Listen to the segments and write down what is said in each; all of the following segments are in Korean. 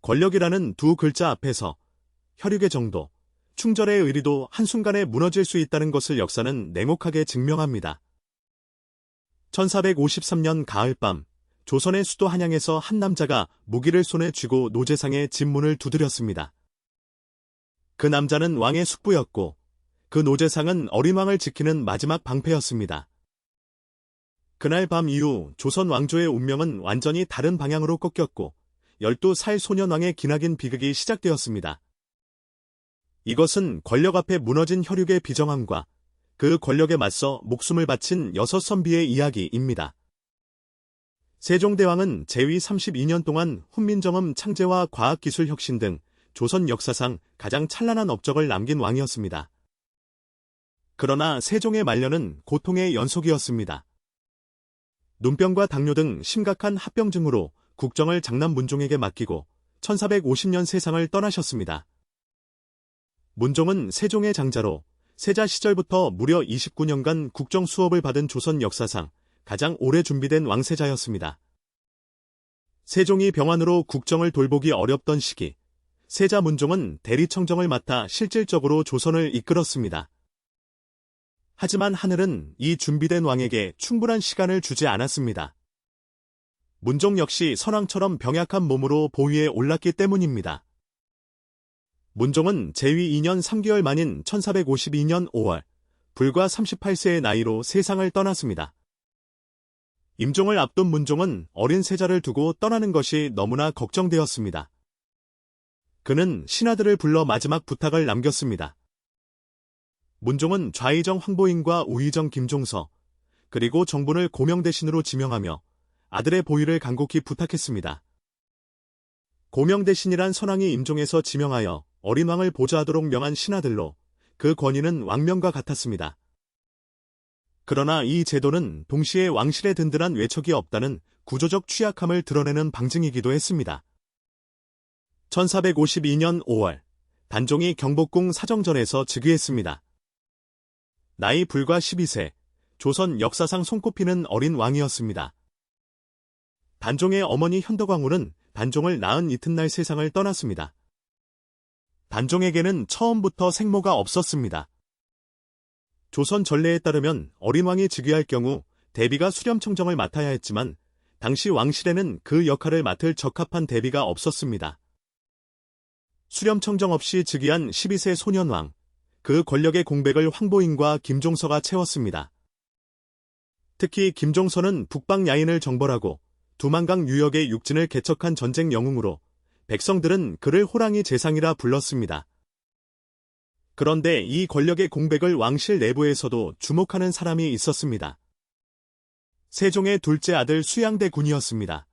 권력이라는 두 글자 앞에서 혈육의 정도, 충절의 의리도 한순간에 무너질 수 있다는 것을 역사는 냉혹하게 증명합니다. 1453년 가을밤, 조선의 수도 한양에서 한 남자가 무기를 손에 쥐고 노제상의 집문을 두드렸습니다. 그 남자는 왕의 숙부였고 그 노제상은 어린 왕을 지키는 마지막 방패였습니다. 그날 밤 이후 조선 왕조의 운명은 완전히 다른 방향으로 꺾였고 12살 소년왕의 기나긴 비극이 시작되었습니다. 이것은 권력 앞에 무너진 혈육의 비정함과 그 권력에 맞서 목숨을 바친 6선비의 이야기입니다. 세종대왕은 재위 32년 동안 훈민정음 창제와 과학기술 혁신 등 조선 역사상 가장 찬란한 업적을 남긴 왕이었습니다. 그러나 세종의 말년은 고통의 연속이었습니다. 눈병과 당뇨 등 심각한 합병증으로 국정을 장남 문종에게 맡기고 1450년 세상을 떠나셨습니다. 문종은 세종의 장자로 세자 시절부터 무려 29년간 국정 수업을 받은 조선 역사상 가장 오래 준비된 왕세자였습니다. 세종이 병환으로 국정을 돌보기 어렵던 시기, 세자 문종은 대리청정을 맡아 실질적으로 조선을 이끌었습니다. 하지만 하늘은 이 준비된 왕에게 충분한 시간을 주지 않았습니다. 문종 역시 선왕처럼 병약한 몸으로 보위에 올랐기 때문입니다. 문종은 재위 2년 3개월 만인 1452년 5월, 불과 38세의 나이로 세상을 떠났습니다. 임종을 앞둔 문종은 어린 세자를 두고 떠나는 것이 너무나 걱정되었습니다. 그는 신하들을 불러 마지막 부탁을 남겼습니다. 문종은 좌의정 황보인과 우의정 김종서, 그리고 정분을 고명대신으로 지명하며 아들의 보위를 간곡히 부탁했습니다. 고명대신이란 선왕이 임종에서 지명하여 어린 왕을 보좌하도록 명한 신하들로 그 권위는 왕명과 같았습니다. 그러나 이 제도는 동시에 왕실의 든든한 외척이 없다는 구조적 취약함을 드러내는 방증이기도 했습니다. 1452년 5월, 단종이 경복궁 사정전에서 즉위했습니다. 나이 불과 12세, 조선 역사상 손꼽히는 어린 왕이었습니다. 단종의 어머니 현덕왕후는 단종을 낳은 이튿날 세상을 떠났습니다. 단종에게는 처음부터 생모가 없었습니다. 조선 전례에 따르면 어린 왕이 즉위할 경우 대비가 수렴청정을 맡아야 했지만 당시 왕실에는 그 역할을 맡을 적합한 대비가 없었습니다. 수렴청정 없이 즉위한 12세 소년왕, 그 권력의 공백을 황보인과 김종서가 채웠습니다. 특히 김종서는 북방 야인을 정벌하고 두만강 유역의 육진을 개척한 전쟁 영웅으로 백성들은 그를 호랑이 재상이라 불렀습니다. 그런데 이 권력의 공백을 왕실 내부에서도 주목하는 사람이 있었습니다. 세종의 둘째 아들 수양대군이었습니다.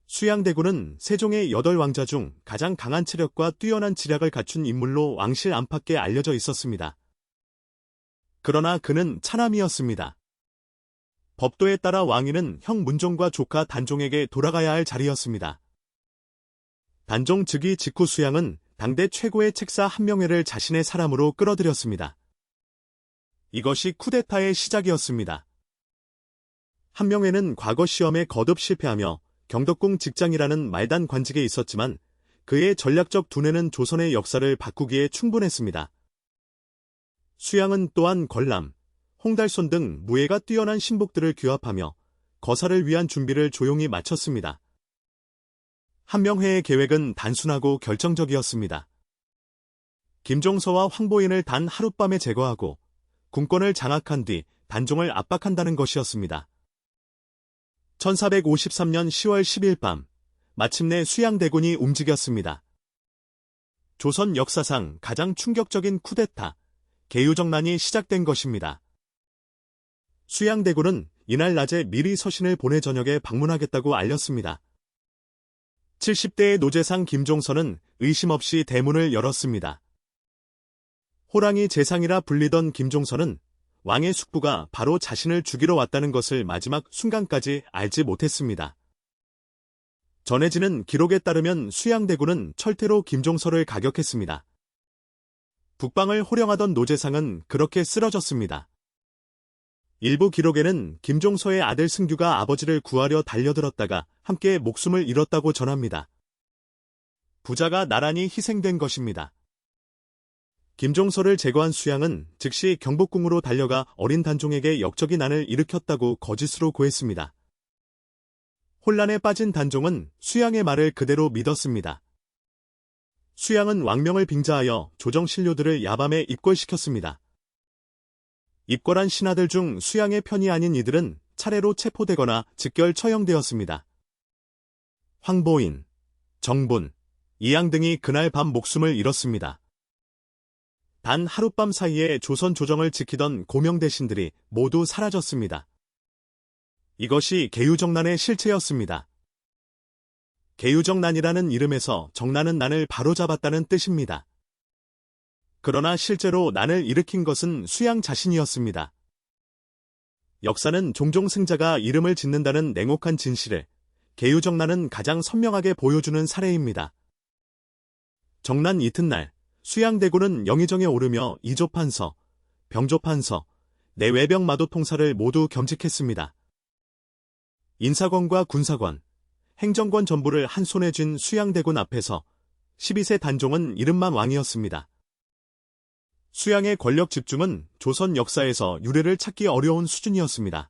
수양대군은 세종의 8왕자 중 가장 강한 체력과 뛰어난 지략을 갖춘 인물로 왕실 안팎에 알려져 있었습니다. 그러나 그는 차남이었습니다. 법도에 따라 왕위는 형 문종과 조카 단종에게 돌아가야 할 자리였습니다. 단종 즉위 직후 수양은 당대 최고의 책사 한명회를 자신의 사람으로 끌어들였습니다. 이것이 쿠데타의 시작이었습니다. 한명회는 과거 시험에 거듭 실패하며 경덕궁 직장이라는 말단 관직에 있었지만 그의 전략적 두뇌는 조선의 역사를 바꾸기에 충분했습니다. 수양은 또한 걸람, 홍달손 등 무예가 뛰어난 신복들을 규합하며 거사를 위한 준비를 조용히 마쳤습니다. 한명회의 계획은 단순하고 결정적이었습니다. 김종서와 황보인을 단 하룻밤에 제거하고 군권을 장악한 뒤 단종을 압박한다는 것이었습니다. 1453년 10월 10일 밤, 마침내 수양대군이 움직였습니다. 조선 역사상 가장 충격적인 쿠데타, 개유정난이 시작된 것입니다. 수양대군은 이날 낮에 미리 서신을 보내 저녁에 방문하겠다고 알렸습니다. 70대의 노제상 김종서는 의심 없이 대문을 열었습니다. 호랑이 재상이라 불리던 김종서는 왕의 숙부가 바로 자신을 죽이러 왔다는 것을 마지막 순간까지 알지 못했습니다. 전해지는 기록에 따르면 수양대군은 철퇴로 김종서를 가격했습니다. 북방을 호령하던 노제상은 그렇게 쓰러졌습니다. 일부 기록에는 김종서의 아들 승규가 아버지를 구하려 달려들었다가 함께 목숨을 잃었다고 전합니다. 부자가 나란히 희생된 것입니다. 김종서를 제거한 수양은 즉시 경복궁으로 달려가 어린 단종에게 역적이 난을 일으켰다고 거짓으로 고했습니다. 혼란에 빠진 단종은 수양의 말을 그대로 믿었습니다. 수양은 왕명을 빙자하여 조정 신료들을 야밤에 입궐시켰습니다. 입궐한 신하들 중 수양의 편이 아닌 이들은 차례로 체포되거나 즉결 처형되었습니다. 황보인, 정본, 이양 등이 그날 밤 목숨을 잃었습니다. 단 하룻밤 사이에 조선 조정을 지키던 고명 대신들이 모두 사라졌습니다. 이것이 계유정난의 실체였습니다. 계유정난이라는 이름에서 정난은 난을 바로잡았다는 뜻입니다. 그러나 실제로 난을 일으킨 것은 수양 자신이었습니다. 역사는 종종 승자가 이름을 짓는다는 냉혹한 진실을 계유정난은 가장 선명하게 보여주는 사례입니다. 정난 이튿날 수양대군은 영의정에 오르며 이조판서, 병조판서, 내외병 마도통사를 모두 겸직했습니다. 인사권과 군사권, 행정권 전부를 한 손에 쥔 수양대군 앞에서 12세 단종은 이름만 왕이었습니다. 수양의 권력 집중은 조선 역사에서 유례를 찾기 어려운 수준이었습니다.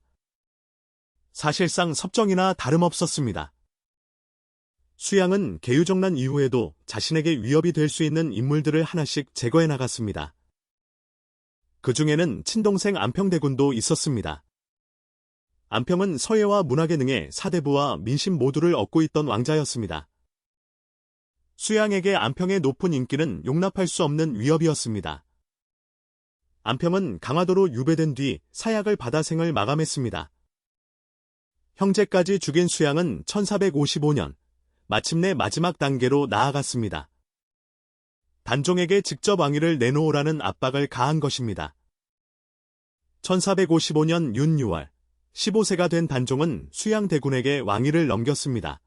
사실상 섭정이나 다름없었습니다. 수양은 계유정난 이후에도 자신에게 위협이 될 수 있는 인물들을 하나씩 제거해 나갔습니다. 그 중에는 친동생 안평대군도 있었습니다. 안평은 서예와 문학에 능해 사대부와 민심 모두를 얻고 있던 왕자였습니다. 수양에게 안평의 높은 인기는 용납할 수 없는 위협이었습니다. 안평은 강화도로 유배된 뒤 사약을 받아 생을 마감했습니다. 형제까지 죽인 수양은 1455년 마침내 마지막 단계로 나아갔습니다. 단종에게 직접 왕위를 내놓으라는 압박을 가한 것입니다. 1455년 윤 6월 15세가 된 단종은 수양대군에게 왕위를 넘겼습니다.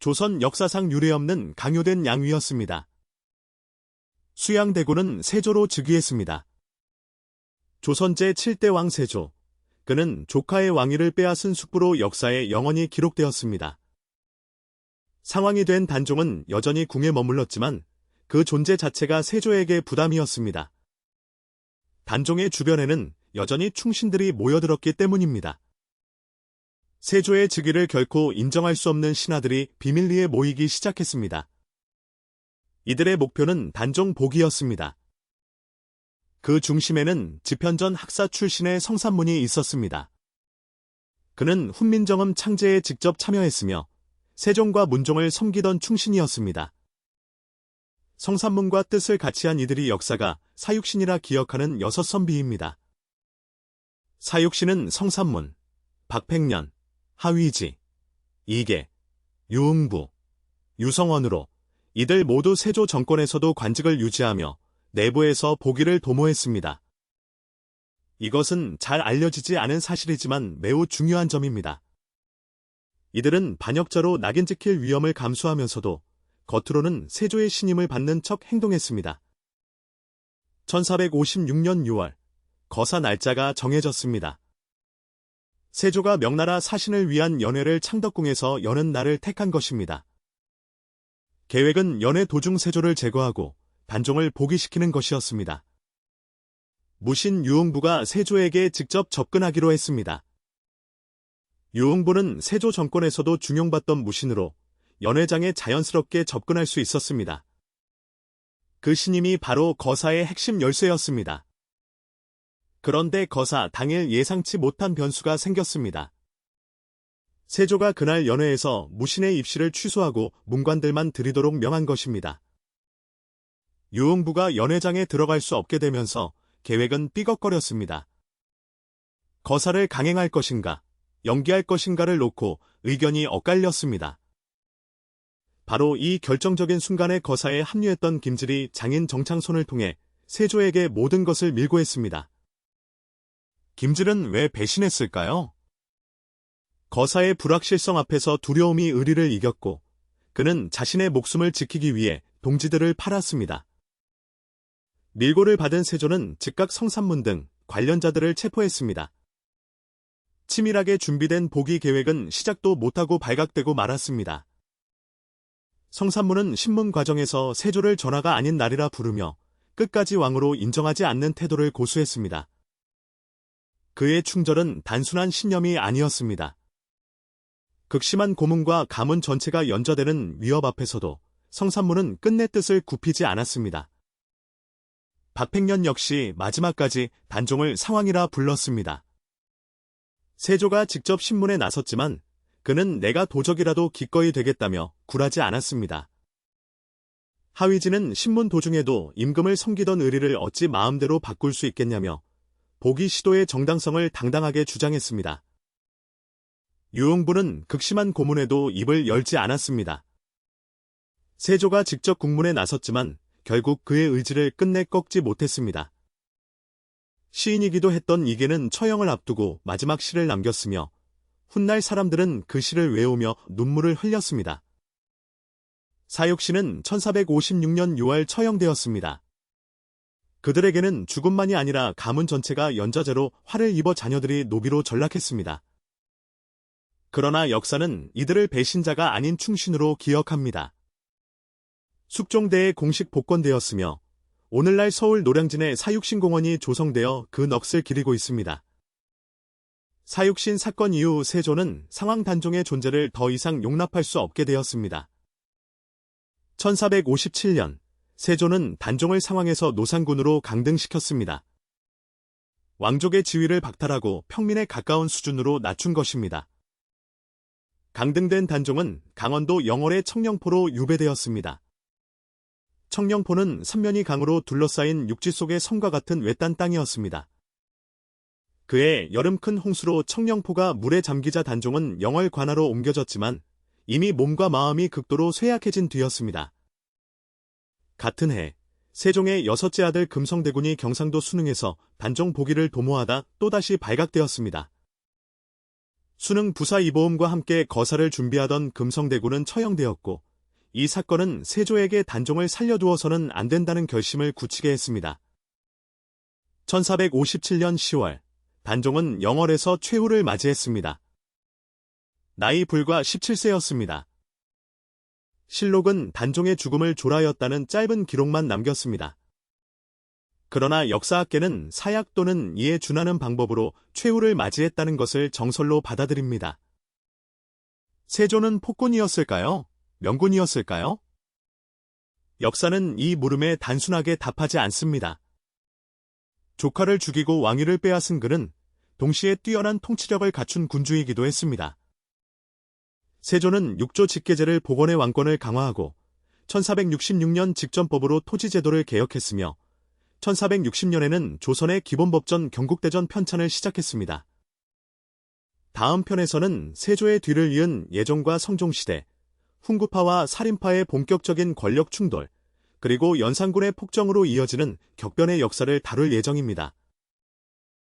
조선 역사상 유례없는 강요된 양위였습니다. 수양대군은 세조로 즉위했습니다. 조선 제7대 왕 세조, 그는 조카의 왕위를 빼앗은 숙부로 역사에 영원히 기록되었습니다. 상왕이 된 단종은 여전히 궁에 머물렀지만 그 존재 자체가 세조에게 부담이었습니다. 단종의 주변에는 여전히 충신들이 모여들었기 때문입니다. 세조의 즉위를 결코 인정할 수 없는 신하들이 비밀리에 모이기 시작했습니다. 이들의 목표는 단종 복이었습니다. 그 중심에는 집현전 학사 출신의 성삼문이 있었습니다. 그는 훈민정음 창제에 직접 참여했으며 세종과 문종을 섬기던 충신이었습니다. 성삼문과 뜻을 같이 한 이들이 역사가 사육신이라 기억하는 6선비입니다. 사육신은 성삼문, 박팽년, 하위지, 이계, 유응부, 유성원으로 이들 모두 세조 정권에서도 관직을 유지하며 내부에서 복위를 도모했습니다. 이것은 잘 알려지지 않은 사실이지만 매우 중요한 점입니다. 이들은 반역자로 낙인 찍힐 위험을 감수하면서도 겉으로는 세조의 신임을 받는 척 행동했습니다. 1456년 6월, 거사 날짜가 정해졌습니다. 세조가 명나라 사신을 위한 연회를 창덕궁에서 여는 날을 택한 것입니다. 계획은 연회 도중 세조를 제거하고 단종을 복위시키는 것이었습니다. 무신 유응부가 세조에게 직접 접근하기로 했습니다. 유응부는 세조 정권에서도 중용받던 무신으로 연회장에 자연스럽게 접근할 수 있었습니다. 그 신임이 바로 거사의 핵심 열쇠였습니다. 그런데 거사 당일 예상치 못한 변수가 생겼습니다. 세조가 그날 연회에서 무신의 입시를 취소하고 문관들만 들이도록 명한 것입니다. 유응부가 연회장에 들어갈 수 없게 되면서 계획은 삐걱거렸습니다. 거사를 강행할 것인가, 연기할 것인가를 놓고 의견이 엇갈렸습니다. 바로 이 결정적인 순간에 거사에 합류했던 김질이 장인 정창손을 통해 세조에게 모든 것을 밀고 했습니다. 김질은 왜 배신했을까요? 거사의 불확실성 앞에서 두려움이 의리를 이겼고 그는 자신의 목숨을 지키기 위해 동지들을 팔았습니다. 밀고를 받은 세조는 즉각 성삼문 등 관련자들을 체포했습니다. 치밀하게 준비된 복위 계획은 시작도 못하고 발각되고 말았습니다. 성산문은 신문 과정에서 세조를 전하가 아닌 날이라 부르며 끝까지 왕으로 인정하지 않는 태도를 고수했습니다. 그의 충절은 단순한 신념이 아니었습니다. 극심한 고문과 가문 전체가 연좌되는 위협 앞에서도 성산문은 끝내 뜻을 굽히지 않았습니다. 박팽년 역시 마지막까지 단종을 상왕이라 불렀습니다. 세조가 직접 신문에 나섰지만 그는 내가 도적이라도 기꺼이 되겠다며 굴하지 않았습니다. 하위진은 신문 도중에도 임금을 섬기던 의리를 어찌 마음대로 바꿀 수 있겠냐며 복위 시도의 정당성을 당당하게 주장했습니다. 유흥부는 극심한 고문에도 입을 열지 않았습니다. 세조가 직접 국문에 나섰지만 결국 그의 의지를 끝내 꺾지 못했습니다. 시인이기도 했던 이계는 처형을 앞두고 마지막 시를 남겼으며 훗날 사람들은 그 시를 외우며 눈물을 흘렸습니다. 사육신은 1456년 6월 처형되었습니다. 그들에게는 죽음만이 아니라 가문 전체가 연좌제로 화를 입어 자녀들이 노비로 전락했습니다. 그러나 역사는 이들을 배신자가 아닌 충신으로 기억합니다. 숙종대에 공식 복권되었으며 오늘날 서울 노량진의 사육신공원이 조성되어 그 넋을 기리고 있습니다. 사육신 사건 이후 세조는 상황 단종의 존재를 더 이상 용납할 수 없게 되었습니다. 1457년 세조는 단종을 상황에서 노상군으로 강등시켰습니다. 왕족의 지위를 박탈하고 평민에 가까운 수준으로 낮춘 것입니다. 강등된 단종은 강원도 영월의 청령포로 유배되었습니다. 청령포는 삼면이 강으로 둘러싸인 육지 속의 섬과 같은 외딴 땅이었습니다. 그해 여름 큰 홍수로 청령포가 물에 잠기자 단종은 영월 관하로 옮겨졌지만 이미 몸과 마음이 극도로 쇠약해진 뒤였습니다. 같은 해 세종의 여섯째 아들 금성대군이 경상도 순흥에서 단종 복위를 도모하다 또다시 발각되었습니다. 순흥 부사 이보음과 함께 거사를 준비하던 금성대군은 처형되었고 이 사건은 세조에게 단종을 살려두어서는 안 된다는 결심을 굳히게 했습니다. 1457년 10월 단종은 영월에서 최후를 맞이했습니다. 나이 불과 17세였습니다. 실록은 단종의 죽음을 조라였다는 짧은 기록만 남겼습니다. 그러나 역사학계는 사약 또는 이에 준하는 방법으로 최후를 맞이했다는 것을 정설로 받아들입니다. 세조는 폭군이었을까요? 명군이었을까요? 역사는 이 물음에 단순하게 답하지 않습니다. 조카를 죽이고 왕위를 빼앗은 그는 동시에 뛰어난 통치력을 갖춘 군주이기도 했습니다. 세조는 육조 직계제를 복원해 왕권을 강화하고 1466년 직전법으로 토지제도를 개혁했으며 1460년에는 조선의 기본법전 경국대전 편찬을 시작했습니다. 다음 편에서는 세조의 뒤를 이은 예종과 성종시대, 훈구파와 살인파의 본격적인 권력 충돌, 그리고 연산군의 폭정으로 이어지는 격변의 역사를 다룰 예정입니다.